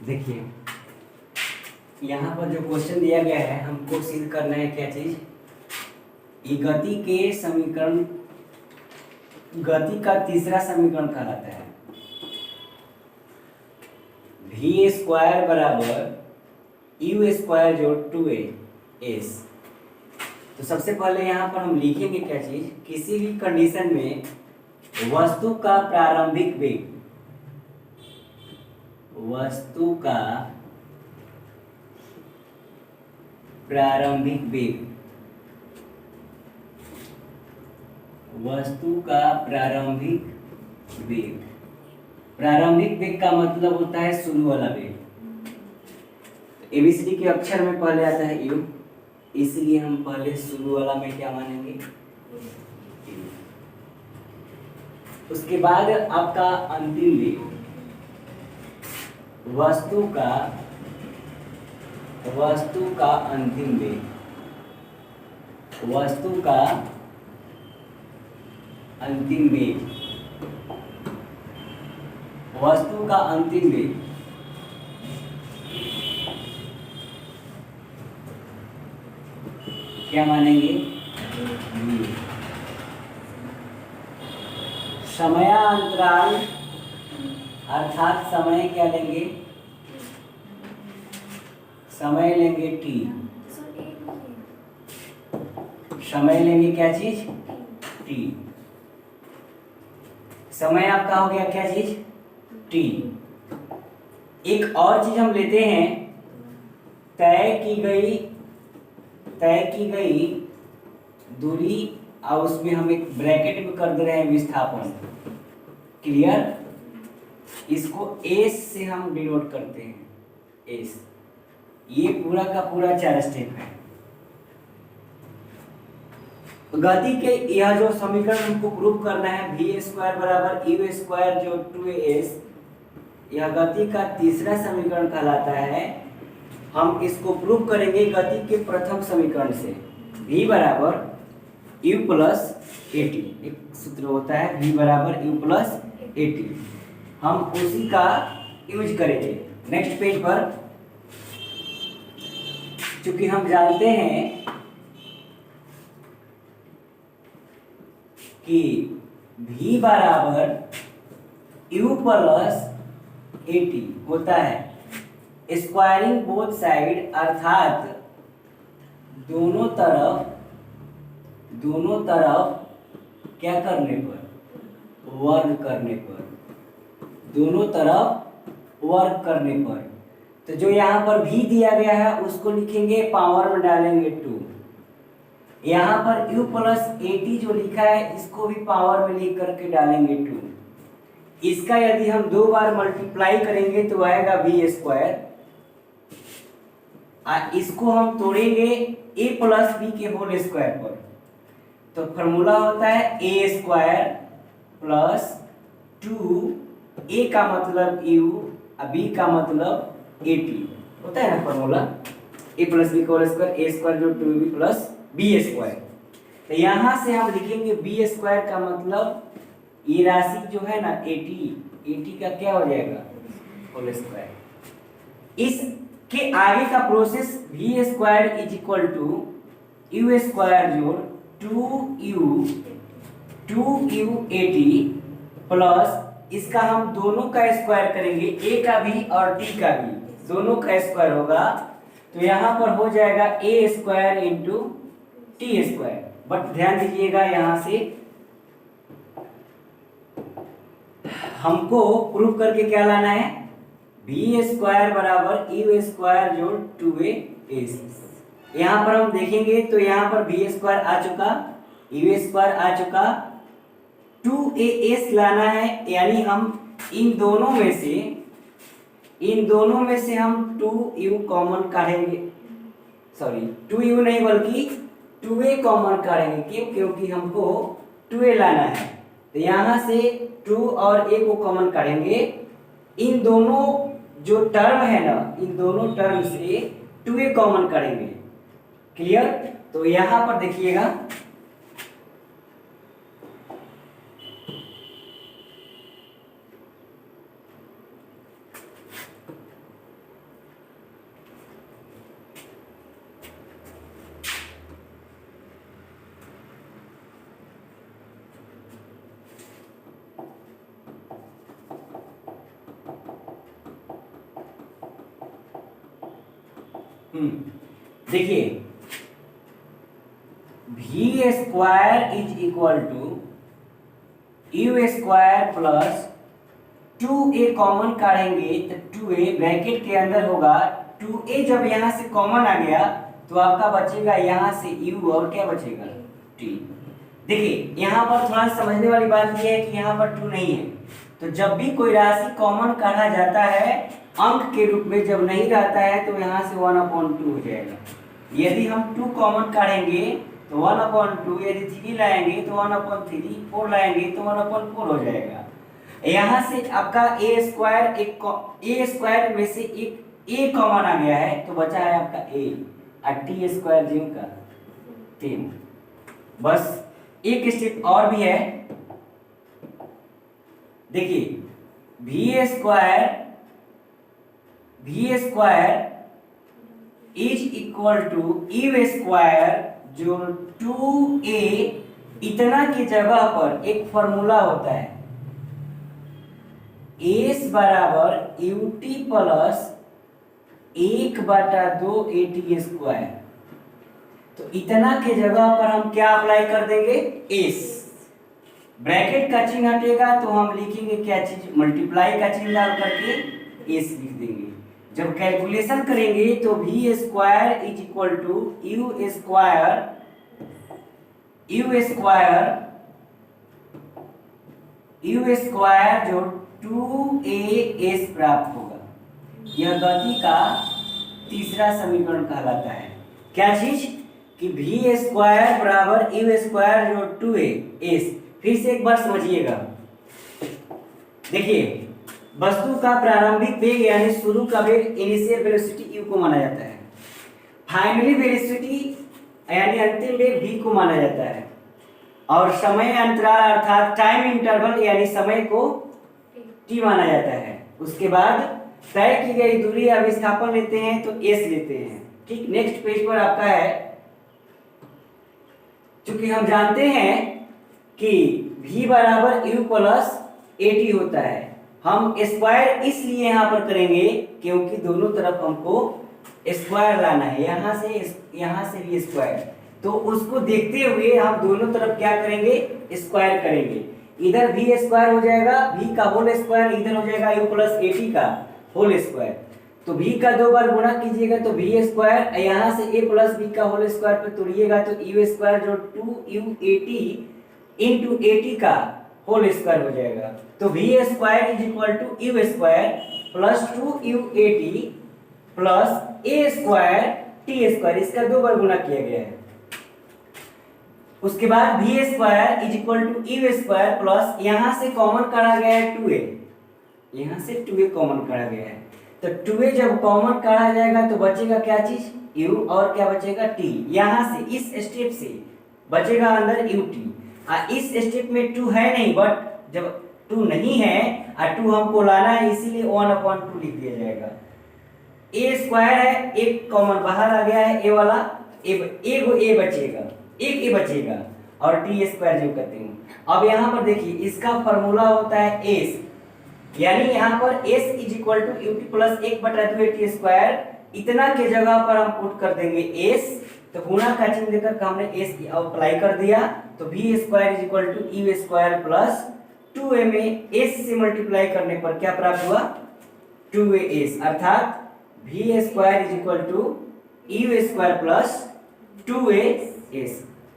देखिए यहाँ पर जो क्वेश्चन दिया गया है हमको सिद्ध करना है क्या चीज, ये गति के समीकरण, गति का तीसरा समीकरण कहलाता है वी स्क्वायर बराबर यू स्क्वायर जोड़ 2a s। तो सबसे पहले यहाँ पर हम लिखेंगे क्या चीज, किसी भी कंडीशन में वस्तु का प्रारंभिक वेग, वस्तु का प्रारंभिक वेग, वस्तु का प्रारंभिक वेग, प्रारंभिक वेग का मतलब होता है शुरू वाला वेग। एबीसीडी के अक्षर में पहले आता है यू, इसलिए हम पहले शुरू वाला में क्या मानेंगे, उसके बाद आपका अंतिम वेग, वस्तु का अंतिम वेग, वस्तु का अंतिम वेग, वस्तु का अंतिम वेग क्या मानेंगे, समयांतराल अर्थात समय क्या लेंगे, समय लेंगे t, समय लेंगे क्या चीज t, समय आपका हो गया क्या चीज t। एक और चीज हम लेते हैं, तय की गई दूरी और उसमें हम एक ब्रैकेट में कर दे रहे हैं विस्थापन, क्लियर। इसको s से हम डिनोट करते हैं s। ये पूरा का पूरा 4 स्टेप है। गति के यह जो समीकरण हमको प्रूव करना है वी स्क्वायर बराबर यू स्क्वायर जो 2as, यह गति का तीसरा समीकरण कहलाता है। हम इसको प्रूव करेंगे गति के प्रथम समीकरण से, v बराबर u प्लस at, एक सूत्र होता है v बराबर u प्लस at, हम उसी का यूज करेंगे नेक्स्ट पेज पर। क्योंकि हम जानते हैं कि v बराबर u प्लस at होता है स्क्वायरिंग बोथ साइड, अर्थात दोनों तरफ क्या करने पर, वर्ग करने पर, दोनों तरफ वर्ग करने पर। तो जो यहाँ पर v दिया गया है उसको लिखेंगे पावर में डालेंगे 2, यहाँ पर u प्लस at जो लिखा है इसको भी पावर में लिख करके डालेंगे 2। इसका यदि हम 2 बार मल्टीप्लाई करेंगे तो आएगा v स्क्वायर, इसको हम तोड़ेंगे a प्लस बी के होल स्क्वायर पर, तो फॉर्मूला होता है a स्क्वायर प्लस 2a का मतलब u, b का मतलब at होता है ना फॉर्मूला, a प्लस बी का होल स्क्वायर, a स्क्वायर जो 2b प्लस b स्क्वायर। तो यहाँ से हम लिखेंगे b स्क्वायर का मतलब ये राशि जो है ना 80 का क्या हो जाएगा होल स्क्वायर। इस के आगे का process v square is equal to you square जोड़ 2u 80 प्लस इसका हम दोनों का स्क्वायर करेंगे, a का भी और t का भी, दोनों का स्क्वायर होगा तो यहाँ पर हो जाएगा a square into T square. But ध्यान दीजिएगा यहाँ से हमको प्रूफ करके क्या लाना है, v स्क्वायर बराबर यू स्क्वायर जोड़ 2as। यहाँ पर हम देखेंगे तो यहाँ पर v स्क्वायर आ चुका, यू स्क्वायर आ चुका, 2as लाना है, यानी हम इन दोनों में से हम 2u कॉमन काटेंगे, सॉरी 2u नहीं बल्कि 2a कॉमन काटेंगे। क्यों, क्योंकि हमको 2a लाना है, तो यहाँ से 2 और a को कॉमन काटेंगे। इन दोनों जो टर्म है ना, इन दोनों टर्म से 2a कॉमन करेंगे, क्लियर। तो यहाँ पर देखिएगा देखिए v square is equal to you square plus 2a common काढ़ेंगे तो 2a ब्रैकेट के अंदर होगा 2a। जब यहाँ से कॉमन आ गया तो आपका बचेगा यहाँ से u और क्या बचेगा t। देखिए यहाँ पर थोड़ा समझने वाली बात यह है कि यहाँ पर 2 नहीं है, तो जब भी कोई राशि कॉमन काढ़ा जाता है अंक के रूप में, जब नहीं रहता है तो यहाँ से 1/2 हो जाएगा। यदि हम 2 कॉमन काढ़ेंगे तो 1/2, यदि 3 लाएंगे तो 1/3, 4 लाएंगे तो 1/4 हो जाएगा। यहाँ से आपका a स्क्वायर में से एक a कॉमन आ गया है तो बचा है आपका a और t स्क्वायर जिनका 3। बस एक स्टेप और भी है। देखिए v square is equal to you square, जो 2a इतना की जगह पर एक फॉर्मूला होता है एस बराबर यूटी प्लस 1/2 AT स्क्वायर। तो इतना के जगह पर हम क्या अप्लाई कर देंगे एस, ब्रैकेट का चिन्ह हटेगा तो हम लिखेंगे क्या चीज, मल्टीप्लाई का चिन्ह डाल करके एस लिख देंगे। जब कैलकुलेशन करेंगे तो v square is equal to you square जो 2as प्राप्त होगा। यह गति का तीसरा समीकरण कहलाता है। क्या चीज कि v स्क्वायर बराबर यू स्क्वायर जो 2as। फिर से एक बार समझिएगा। देखिए वस्तु का प्रारंभिक वेग यानी शुरू का वेग इनिशियल वेलोसिटी u को माना जाता है, फाइनली वेलोसिटी यानी अंतिम वेग v को माना जाता है, और समय अंतराल अर्थात टाइम इंटरवल यानी समय को t माना जाता है। उसके बाद तय की गई दूरी या विस्थापन लेते हैं तो s लेते हैं। ठीक, नेक्स्ट पेज पर आपका है। चूंकि हम जानते हैं कि v बराबर u प्लस at होता है, हम स्क्वायर इसलिए यहाँ पर करेंगे क्योंकि दोनों तरफ हमको स्क्वायर लाना है, यहाँ से भी स्क्वायर, तो उसको देखते हुए हम दोनों तरफ क्या करेंगे स्क्वायर करेंगे। इधर v स्क्वायर हो जाएगा, v का होल स्क्वायर, इधर हो जाएगा u प्लस at का होल स्क्वायर। तो v का 2 बार गुणा कीजिएगा तो v स्क्वायर, यहाँ से a प्लस b का होल स्क्वायर पे तोड़िएगा तो u स्क्वायर जो 2uat इंटू at का होल स्क्वायर हो जाएगा। तो v square is equal to you square plus 2uat plus a square t square, इसका 2 बार गुणा किया गया है। उसके बाद v square is equal to you square plus यहाँ से कॉमन काढ़ा गया है 2a, यहाँ से 2a कॉमन काढ़ा गया है, तो 2a जब कॉमन काढ़ा जाएगा तो बचेगा क्या चीज u और क्या बचेगा t। यहाँ से इस स्टेप से बचेगा अंदर ut, इस स्टेप में 2 है नहीं, बट जब 2 नहीं है और 2 हमको लाना है इसीलिए 1/2 लिख दिया जाएगा। a स्क्वायर है, एक कॉमन बाहर आ गया है a वाला, एक a बचेगा और t स्क्वायर जो करते हैं। अब यहाँ पर देखिए इसका फॉर्मूला होता है s, यानी यहाँ पर s is equal to ut plus 1/2 at square. इतना के जगह पर हम पुट कर देंगे s, तो गुणा का चिन्ह देकर हमने s अप्लाई कर दिया तो v square is equal to you square plus 2a में s से मल्टीप्लाई करने पर क्या प्राप्त हुआ 2as, अर्थात v square is equal to you square plus 2as।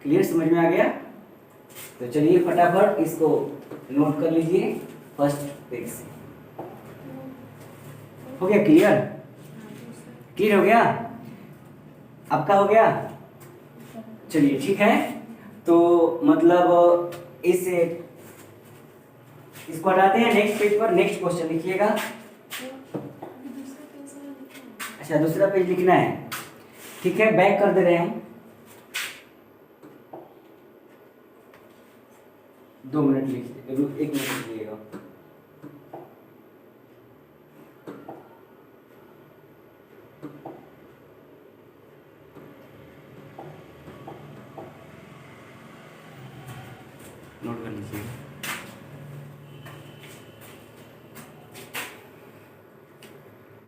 Clear, समझ में आ गया? तो चलिए फटाफट इसको नोट कर लीजिए फर्स्ट पेज से। हो गया क्लियर? क्लियर हो गया? आपका हो गया? चलिए ठीक है, तो मतलब इसको हटाते हैं। नेक्स्ट पेज पर नेक्स्ट क्वेश्चन लिखिएगा। अच्छा, दूसरा पेज लिखना है, ठीक है, बैक कर दे रहे हैं हम। 2 मिनट लिखिए, 1 मिनट लिखिएगा। नोट कर लीजिए।